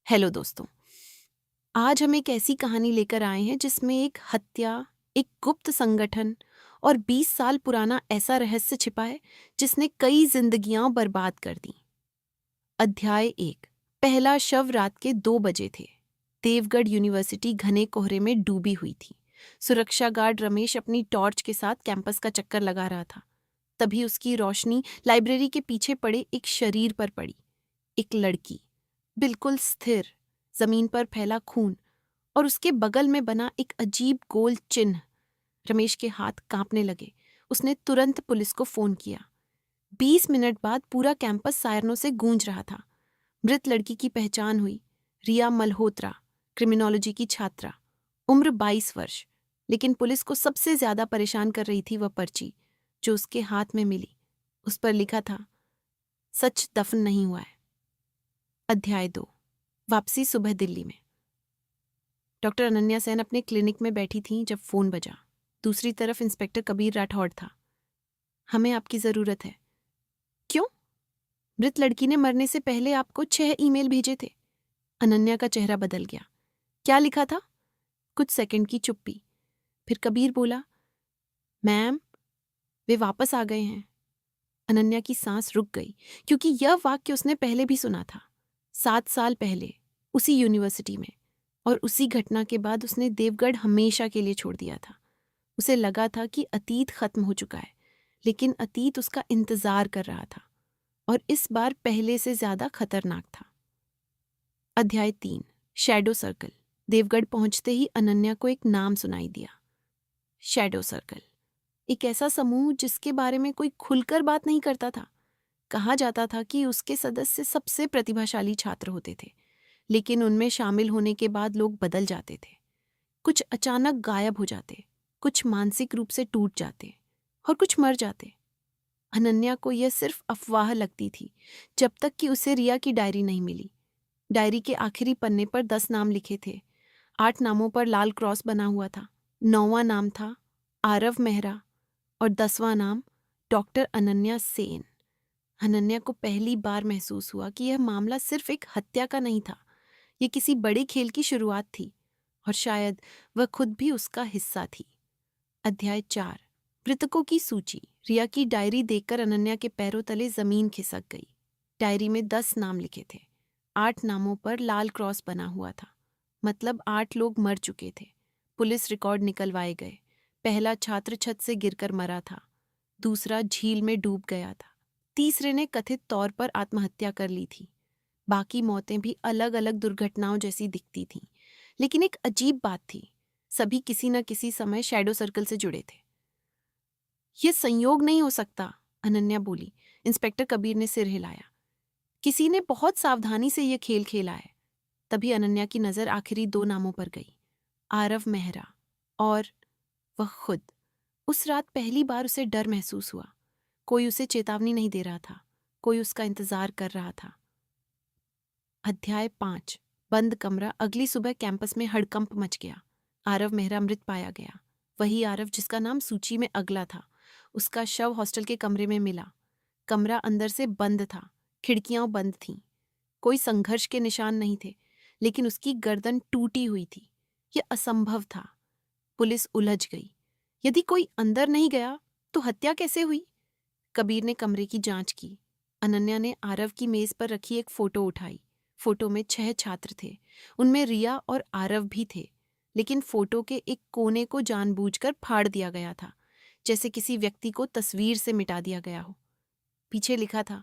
Hello दोस्तों। आज हम एक ऐसी कहानी लेकर आए हैं जिसमें एक हत्या, एक गुप्त संगठन और 20 साल पुराना ऐसा रहस्य छिपा है जिसने कई जिंदगियां बर्बाद कर दी। अध्याय 1। पहला शव रात के 2 बजे थे। देवगढ़ यूनिवर्सिटी घने कोहरे में डूबी हुई थी। सुरक्षा गार्ड रमेश अपनी टॉर्च के साथ कैंपस का चक्कर लगा रहा था। तभी उसकी रोशनी लाइब्रेरी के पीछे पड़े एक शरीर पर पड़ी। एक लड़की, बिल्कुल स्थिर, जमीन पर फैला खून और उसके बगल में बना एक अजीब गोल चिन्ह। रमेश के हाथ कांपने लगे। उसने तुरंत पुलिस को फोन किया। 20 मिनट बाद पूरा कैंपस सायरनों से गूंज रहा था। मृत लड़की की पहचान हुई। रिया मल्होत्रा, क्रिमिनोलॉजी की छात्रा, उम्र 22 वर्ष। लेकिन पुलिस को सबसे ज्यादा परेशान कर रही थी वह पर्ची जो उसके हाथ में मिली। उस पर लिखा था, सच दफन नहीं हुआ है। अध्याय 2। वापसी सुबह दिल्ली में। डॉक्टर अनन्या सेन अपने क्लिनिक में बैठी थीं जब फोन बजा। दूसरी तरफ इंस्पेक्टर कबीर राठौड़ था। हमें आपकी जरूरत है। क्यों? मृत लड़की ने मरने से पहले आपको 6 ईमेल भेजे थे। अनन्या का चेहरा बदल गया। क्या लिखा था? कुछ सेकंड की चुप्पी। फिर कबीर बोला, मैम, वे वापस आ गए हैं। अनन्या की सांस रुक गई क्योंकि यह वाक्य उसने पहले भी सुना था। 7 साल पहले, उसी यूनिवर्सिटी में। और उसी घटना के बाद उसने देवगढ़ हमेशा के लिए छोड़ दिया था। उसे लगा था कि अतीत खत्म हो चुका है, लेकिन अतीत उसका इंतजार कर रहा था और इस बार पहले से ज्यादा खतरनाक था। अध्याय 3। Shadow circle. देवगढ़ पहुंचते ही अनन्या को एक नाम सुनाई दिया। शैडो सर्कल, एक ऐसा समूह जिसके बारे में कोई खुलकर बात नहीं करता था। कहा जाता था कि उसके सदस्य सबसे प्रतिभाशाली छात्र होते थे, लेकिन उनमें शामिल होने के बाद लोग बदल जाते थे। कुछ अचानक गायब हो जाते, कुछ मानसिक रूप से टूट जाते और कुछ मर जाते। अनन्या को यह सिर्फ अफवाह लगती थी जब तक कि उसे रिया की डायरी नहीं मिली। डायरी के आखिरी पन्ने पर 10 नाम लिखे थे। 8 नामों पर लाल क्रॉस बना हुआ था। 9वां नाम था आरव मेहरा और 10वां नाम डॉक्टर अनन्या सेन। अनन्या को पहली बार महसूस हुआ कि यह मामला सिर्फ एक हत्या का नहीं था। यह किसी बड़े खेल की शुरुआत थी और शायद वह खुद भी उसका हिस्सा थी। अध्याय 4। मृतकों की सूची। रिया की डायरी देखकर अनन्या के पैरों तले जमीन खिसक गई। डायरी में 10 नाम लिखे थे। 8 नामों पर लाल क्रॉस बना हुआ था, मतलब 8 लोग मर चुके थे। पुलिस रिकॉर्ड निकलवाए गए। पहला छात्र छत से गिरकर मरा था। दूसरा झील में डूब गया था। तीसरे ने कथित तौर पर आत्महत्या कर ली थी। बाकी मौतें भी अलग अलग दुर्घटनाओं जैसी दिखती थीं, लेकिन एक अजीब बात थी, सभी किसी न किसी समय शैडो सर्कल से जुड़े थे। यह संयोग नहीं हो सकता, अनन्या बोली। इंस्पेक्टर कबीर ने सिर हिलाया। किसी ने बहुत सावधानी से यह खेल खेला है। तभी अनन्या की नजर आखिरी 2 नामों पर गई, आरव मेहरा और वह खुद। उस रात पहली बार उसे डर महसूस हुआ। कोई उसे चेतावनी नहीं दे रहा था, कोई उसका इंतजार कर रहा था। अध्याय 5। बंद कमरा। अगली सुबह कैंपस में हड़कंप मच गया। आरव मेहरा मृत पाया गया। वही आरव जिसका नाम सूची में अगला था। उसका शव हॉस्टल के कमरे में मिला। कमरा अंदर से बंद था, खिड़कियां बंद थीं। कोई संघर्ष के निशान नहीं थे, लेकिन उसकी गर्दन टूटी हुई थी। यह असंभव था। पुलिस उलझ गई। यदि कोई अंदर नहीं गया तो हत्या कैसे हुई? कबीर ने कमरे की जांच की। अनन्या ने आरव की मेज पर रखी एक फोटो उठाई। फोटो में 6 छात्र थे। उनमें रिया और आरव भी थे, लेकिन फोटो के एक कोने को जानबूझकर फाड़ दिया गया था, जैसे किसी व्यक्ति को तस्वीर से मिटा दिया गया हो। पीछे लिखा था,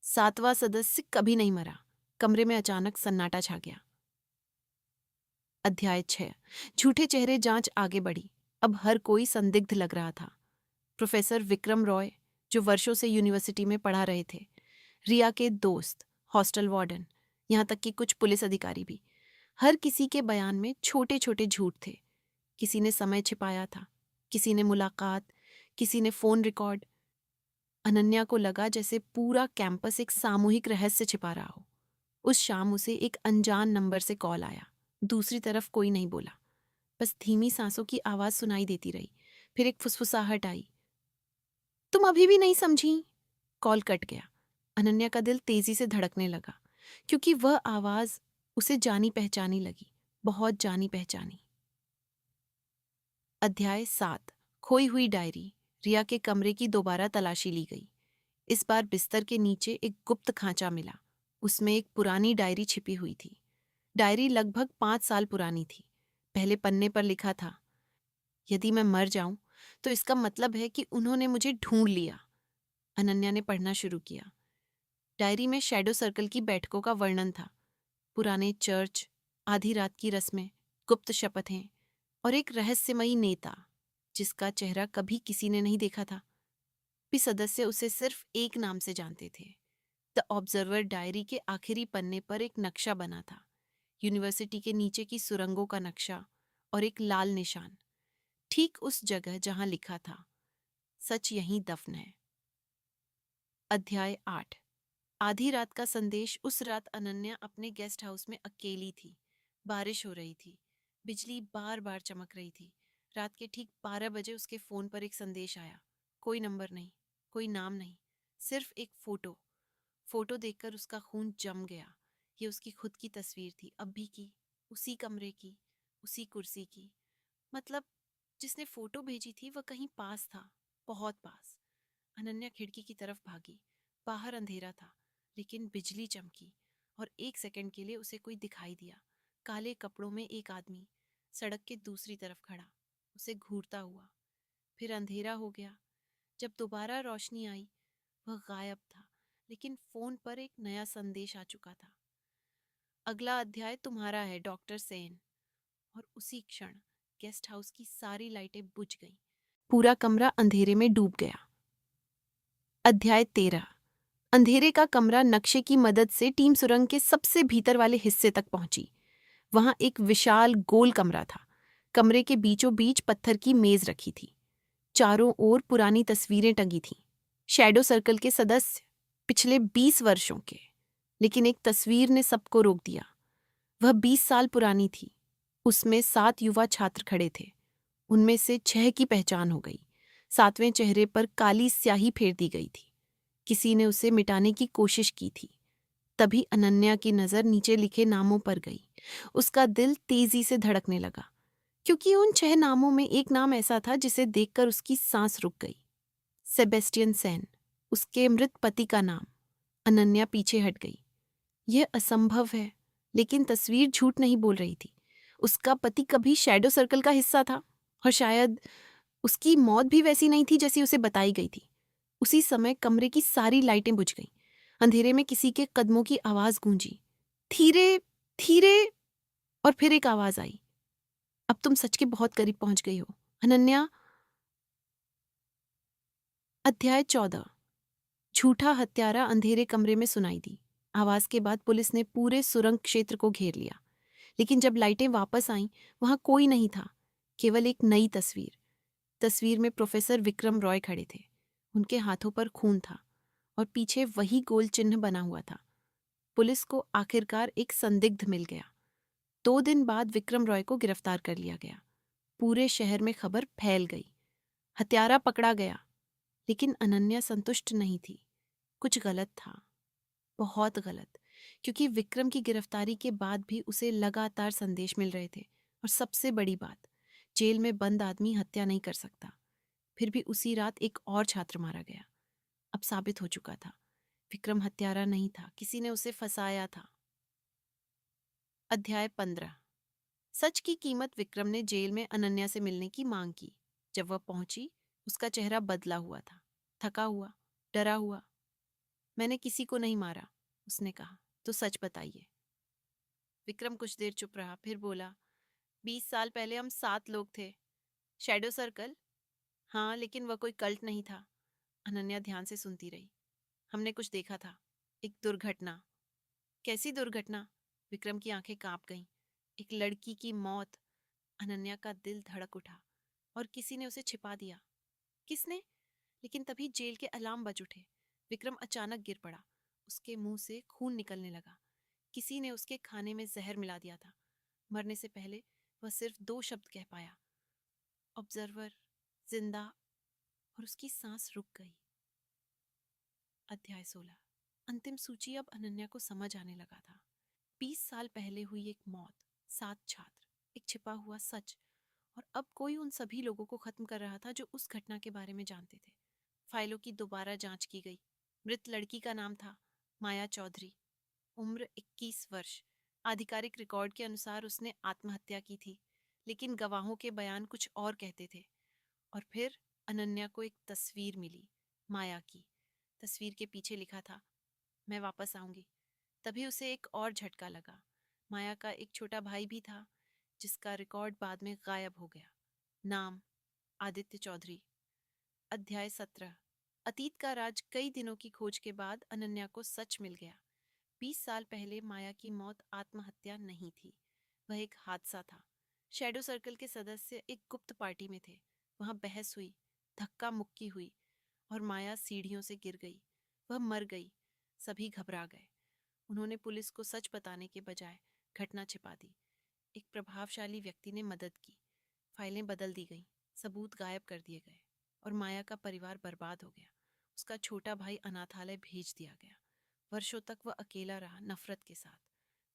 7वां सदस्य कभी नहीं मरा। कमरे में अचानक सन्नाटा छा गया। अध्याय 6। झूठे चेहरे जांच आगे बढ़ी। अब हर कोई संदिग्ध लग रहा था। प्रोफेसर विक्रम रॉय, जो वर्षों से यूनिवर्सिटी में पढ़ा रहे थे, रिया के दोस्त, हॉस्टल वार्डन, यहाँ तक कि कुछ पुलिस अधिकारी भी। हर किसी के बयान में छोटे छोटे झूठ थे। किसी ने समय छिपाया था, किसी ने मुलाकात, किसी ने फोन रिकॉर्ड। अनन्या को लगा जैसे पूरा कैंपस एक सामूहिक रहस्य छिपा रहा हो। उस शाम उसे एक अनजान नंबर से कॉल आया। दूसरी तरफ कोई नहीं बोला, बस धीमी सांसों की आवाज सुनाई देती रही। फिर एक फुसफुसाहट आई, तुम अभी भी नहीं समझी? कॉल कट गया। अनन्या का दिल तेजी से धड़कने लगा। क्योंकि वह आवाज उसे जानी पहचानी लगी, बहुत जानी पहचानी। अध्याय 7। खोई हुई डायरी। रिया के कमरे की दोबारा तलाशी ली गई। इस बार बिस्तर के नीचे एक गुप्त खांचा मिला। उसमें एक पुरानी डायरी छिपी हुई थी। डायरी लगभग 5 साल पुरानी थी। पहले पन्ने पर लिखा था, यदि मैं मर जाऊं तो इसका मतलब है कि उन्होंने मुझे ढूंढ लिया। अनन्या ने पढ़ना शुरू किया। डायरी में शैडो सर्कल की बैठकों का वर्णन था। पुराने चर्च, आधी रात की रस्में, गुप्त शपथें और एक रहस्यमयी नेता जिसका चेहरा कभी किसी ने नहीं देखा था। भी सदस्य उसे सिर्फ एक नाम से जानते थे। द ऑब्जर्वर डायरी के आखिरी पन्ने पर एक नक्शा बना था, यूनिवर्सिटी के नीचे की सुरंगों का नक्शा और एक लाल निशान, ठीक उस जगह जहां लिखा था, सच यहीं दफन है। अध्याय 8। आधी रात का संदेश। उस रात अनन्या अपने गेस्ट हाउस में अकेली थी। बारिश हो रही थी, बिजली बार बार चमक रही थी। रात के ठीक 12 बजे उसके फोन पर एक संदेश आया। कोई नंबर नहीं, कोई नाम नहीं, सिर्फ एक फोटो। फोटो देखकर उसका खून जम गया। ये उसकी खुद की तस्वीर थी, अभी की, उसी कमरे की, उसी कुर्सी की। मतलब जिसने फोटो भेजी थी वह कहीं पास था, बहुत पास। अनन्या खिड़की की तरफ भागी। बाहर अंधेरा था, लेकिन बिजली चमकी और 1 सेकंड के लिए उसे कोई दिखाई दिया। काले कपड़ों में एक आदमी, सड़क के दूसरी तरफ खड़ा, उसे घूरता हुआ। फिर अंधेरा हो गया। जब दोबारा रोशनी आई, वह गायब था, लेकिन फोन पर एक नया संदेश आ चुका था। अगला अध्याय तुम्हारा है, डॉक्टर सेन। और उसी क्षण गेस्ट हाउस की सारी लाइटें बुझ गईं। पूरा कमरा अंधेरे में डूब गया। अध्याय 13। अंधेरे का कमरा नक्शे की मदद से टीम सुरंग के सबसे भीतर वाले हिस्से तक पहुंची। वहां एक विशाल गोल कमरा था। कमरे के बीचों बीच पत्थर की मेज रखी थी। चारों ओर पुरानी तस्वीरें टंगी थीं। शैडो सर्कल के सदस्य, पिछले 20 वर्षों के। लेकिन एक तस्वीर ने सबको रोक दिया। वह 20 साल पुरानी थी। उसमें 7 युवा छात्र खड़े थे। उनमें से 6 की पहचान हो गई। 7वें चेहरे पर काली स्याही फेर दी गई थी। किसी ने उसे मिटाने की कोशिश की थी। तभी अनन्या की नजर नीचे लिखे नामों पर गई। उसका दिल तेजी से धड़कने लगा, क्योंकि उन 6 नामों में एक नाम ऐसा था जिसे देखकर उसकी सांस रुक गई। सेबेस्टियन सेन, उसके मृत पति का नाम। अनन्या पीछे हट गई। यह असंभव है, लेकिन तस्वीर झूठ नहीं बोल रही थी। उसका पति कभी शैडो सर्कल का हिस्सा था, और शायद उसकी मौत भी वैसी नहीं थी जैसी उसे बताई गई थी। उसी समय कमरे की सारी लाइटें बुझ गईं। अंधेरे में किसी के कदमों की आवाज गूंजी, धीरे धीरे। और फिर एक आवाज आई, अब तुम सच के बहुत करीब पहुंच गई हो, अनन्या। अध्याय 14। झूठा हत्यारा अंधेरे कमरे में सुनाई दी। आवाज के बाद पुलिस ने पूरे सुरंग क्षेत्र को घेर लिया। लेकिन जब लाइटें वापस आईं, वहां कोई नहीं था, केवल एक नई तस्वीर। तस्वीर में प्रोफेसर विक्रम रॉय खड़े थे। उनके हाथों पर खून था और पीछे वही गोल चिन्ह बना हुआ था। पुलिस को आखिरकार एक संदिग्ध मिल गया। 2 दिन बाद विक्रम रॉय को गिरफ्तार कर लिया गया। पूरे शहर में खबर फैल गई, हत्यारा पकड़ा गया। लेकिन अनन्या संतुष्ट नहीं थी। कुछ गलत था, बहुत गलत, क्योंकि विक्रम की गिरफ्तारी के बाद भी उसे लगातार संदेश मिल रहे थे। और सबसे बड़ी बात, जेल में बंद आदमी हत्या नहीं कर सकता। फिर भी उसी रात एक और छात्र मारा गया। अब साबित हो चुका था, विक्रम हत्यारा नहीं था, किसी ने उसे फंसाया था। अध्याय 15। सच की कीमत। विक्रम ने जेल में अनन्या से मिलने की मांग की। जब वह पहुंची, उसका चेहरा बदला हुआ था, थका हुआ, डरा हुआ। मैंने किसी को नहीं मारा, उसने कहा। तो सच बताइए। विक्रम कुछ देर चुप रहा, फिर बोला, 20 साल पहले हम 7 लोग थे। Shadow circle? हाँ, लेकिन वह कोई कल्ट नहीं था। अनन्या ध्यान से सुनती रही। हमने कुछ देखा था, एक दुर्घटना। कैसी दुर्घटना? विक्रम की आंखें कांप गईं। एक लड़की की मौत। अनन्या का दिल धड़क उठा। और किसी ने उसे छिपा दिया। किसने? लेकिन तभी जेल के अलार्म बज उठे। विक्रम अचानक गिर पड़ा। उसके मुंह से खून निकलने लगा। किसी ने उसके खाने में जहर मिला दिया था। मरने से पहले वह सिर्फ 2 शब्द कह पाया, ऑब्जर्वर, जिंदा। और उसकी सांस रुक गई। अध्याय 16। अंतिम सूची अब अनन्या को समझ आने लगा था। 20 साल पहले हुई एक मौत, 7 छात्र, एक छिपा हुआ सच, और अब कोई उन सभी लोगों को खत्म कर रहा था जो उस घटना के बारे में जानते थे। फाइलों की दोबारा जांच की गई। मृत लड़की का नाम था माया चौधरी, उम्र 21 वर्ष। आधिकारिक रिकॉर्ड के अनुसार उसने आत्महत्या की थी, लेकिन गवाहों के बयान कुछ और कहते थे। और फिर अनन्या को एक तस्वीर मिली, माया की। तस्वीर के पीछे लिखा था, मैं वापस आऊंगी। तभी उसे एक और झटका लगा। माया का एक छोटा भाई भी था, जिसका रिकॉर्ड बाद में गायब हो गया। नाम आदित्य चौधरी। अध्याय 17। अतीत का राज। कई दिनों की खोज के बाद अनन्या को सच मिल गया। 20 साल पहले माया की मौत आत्महत्या नहीं थी, वह एक हादसा था। शैडो सर्कल के सदस्य एक गुप्त पार्टी में थे। वहां बहस हुई, धक्का मुक्की हुई, और माया सीढ़ियों से गिर गई। वह मर गई। सभी घबरा गए। उन्होंने पुलिस को सच बताने के बजाय घटना छिपा दी। एक प्रभावशाली व्यक्ति ने मदद की। फाइलें बदल दी गईं, सबूत गायब कर दिए गए, और माया का परिवार बर्बाद हो गया। उसका छोटा भाई अनाथालय भेज दिया गया। वर्षों तक वह अकेला रहा, नफरत के साथ,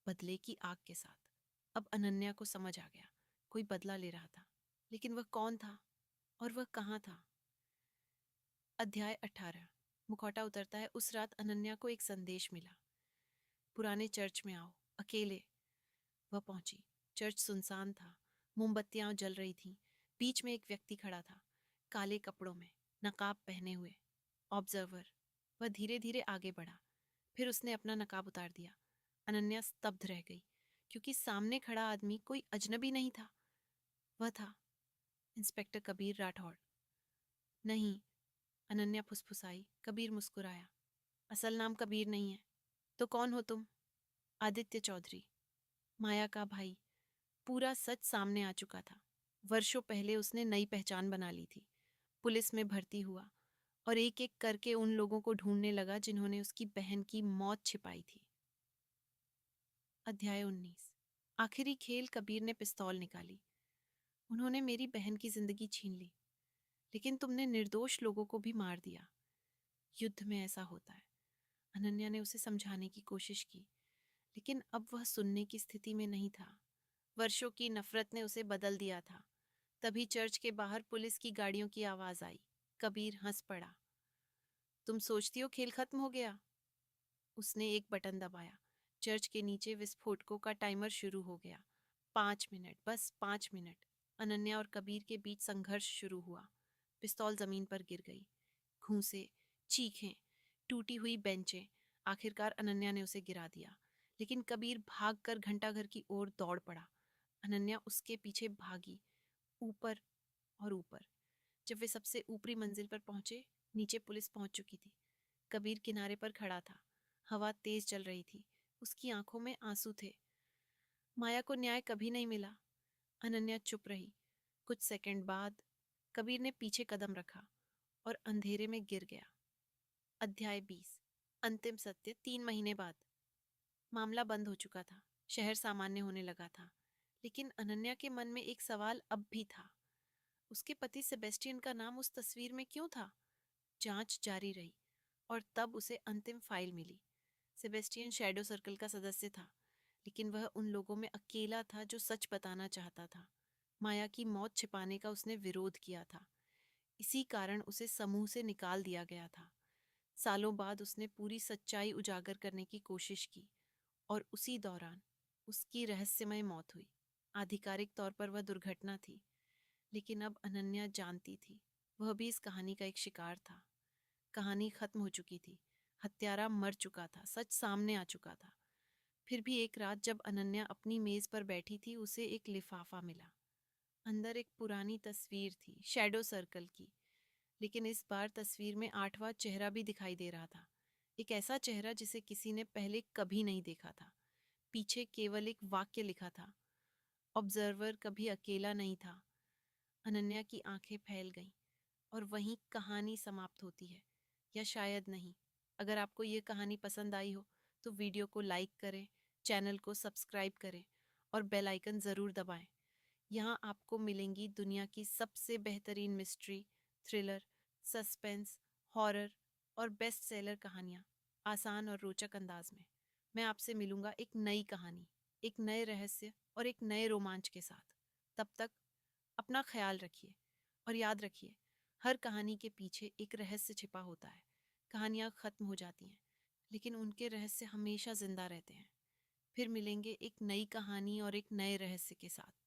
बदले की आग के साथ। अब अनन्या को समझ आ गया, कोई बदला ले रहा था, लेकिन वह कौन था और वह कहाँ था? अध्याय 18। मुखौटा उतरता है। उस रात अनन्या को एक संदेश मिला, पुराने चर्च में आओ, अकेले। वह पहुंची। चर्च सुनसान था। मोमबत्तियां जल रही थीं। बीच में एक व्यक्ति खड़ा था, काले कपड़ों में, नकाब पहने हुए। ऑब्जर्वर। वह धीरे धीरे आगे बढ़ा। फिर उसने अपना नकाब उतार दिया। अनन्या स्तब्ध रह गई, क्योंकि सामने खड़ा आदमी कोई अजनबी नहीं था। वह था इंस्पेक्टर कबीर राठौड़। नहीं, अनन्या फुसफुसाई। कबीर मुस्कुराया। असल नाम कबीर नहीं है। तो कौन हो तुम? आदित्य चौधरी, माया का भाई। पूरा सच सामने आ चुका था। वर्षों पहले उसने नई पहचान बना ली थी। पुलिस में भर्ती हुआ और एक एक करके उन लोगों को ढूंढने लगा जिन्होंने उसकी बहन की मौत छिपाई थी। अध्याय 19। आखिरी खेल। कबीर ने पिस्तौल निकाली। उन्होंने मेरी बहन की जिंदगी छीन ली, लेकिन तुमने निर्दोष लोगों को भी मार दिया। युद्ध में ऐसा होता है। अनन्या ने उसे समझाने की कोशिश की, लेकिन अब वह सुनने की स्थिति में नहीं था। वर्षों की नफरत ने उसे बदल दिया था। तभी चर्च के बाहर पुलिस की गाड़ियों की आवाज आई। कबीर हंस पड़ा। तुम सोचती हो खेल खत्म हो गया? उसने एक बटन दबाया। चर्च के नीचे विस्फोटकों का टाइमर शुरू हो गया। 5 मिनट, बस 5 मिनट। अनन्या और कबीर के बीच संघर्ष शुरू हुआ। पिस्तौल जमीन पर गिर गई। घूंसे, चीखें, टूटी हुई बेंचें। आखिरकार अनन्या ने उसे गिरा दिया, लेकिन कबीर भागकर घंटाघर की ओर दौड़ पड़ा। अनन्या उसके पीछे भागी, ऊपर और ऊपर। जब वे सबसे ऊपरी मंजिल पर पहुंचे, नीचे पुलिस पहुंच चुकी थी। कबीर किनारे पर खड़ा था। हवा तेज चल रही थी। उसकी आंखों में आंसू थे। माया को न्याय कभी नहीं मिला। अनन्या चुप रही। कुछ सेकंड बाद कबीर ने पीछे कदम रखा और अंधेरे में गिर गया। अध्याय 20। अंतिम सत्य। 3 महीने बाद मामला बंद हो चुका था। शहर सामान्य होने लगा था, लेकिन अनन्या के मन में एक सवाल अब भी था। उसके पति सेबेस्टियन का नाम उस तस्वीर में क्यों था? जांच जारी रही और तब उसे अंतिम फाइल मिली। सेबेस्टियन शैडो सर्कल का सदस्य था, लेकिन वह उन लोगों में अकेला था जो सच बताना चाहता था। माया की मौत छिपाने का उसने विरोध किया था। इसी कारण उसे समूह से निकाल दिया गया था। सालों बाद उसने पूरी सच्चाई उजागर करने की कोशिश की, और उसी दौरान उसकी रहस्यमय मौत हुई। आधिकारिक तौर पर वह दुर्घटना थी, लेकिन अब अनन्या जानती थी, वह भी इस कहानी का एक शिकार था। कहानी खत्म हो चुकी थी। हत्यारा मर चुका था। सच सामने आ चुका था। फिर भी एक रात जब अनन्या अपनी मेज पर बैठी थी, उसे एक लिफाफा मिला। अंदर एक पुरानी तस्वीर थी, शैडो सर्कल की, लेकिन इस बार तस्वीर में 8वां चेहरा भी दिखाई दे रहा था। एक ऐसा चेहरा जिसे किसी ने पहले कभी नहीं देखा था। पीछे केवल एक वाक्य लिखा था, ऑब्जर्वर कभी अकेला नहीं था। अनन्या की आंखें फैल गईं, और वहीं कहानी समाप्त होती है, या शायद नहीं। अगर आपको ये कहानी पसंद आई हो तो वीडियो को लाइक करें, चैनल को सब्सक्राइब करें और बेल आइकन ज़रूर दबाएं। यहाँ आपको मिलेंगी दुनिया की सबसे बेहतरीन मिस्ट्री, थ्रिलर, सस्पेंस, हॉरर और बेस्ट सेलर कहानियाँ। आसान और रोचक अंदाज में मैं आपसे मिलूंगा एक नई कहानी, एक नए रहस्य और एक नए रोमांच के साथ। तब तक अपना ख्याल रखिए और याद रखिए, हर कहानी के पीछे एक रहस्य छिपा होता है। कहानियाँ खत्म हो जाती हैं, लेकिन उनके रहस्य हमेशा जिंदा रहते हैं। फिर मिलेंगे एक नई कहानी और एक नए रहस्य के साथ।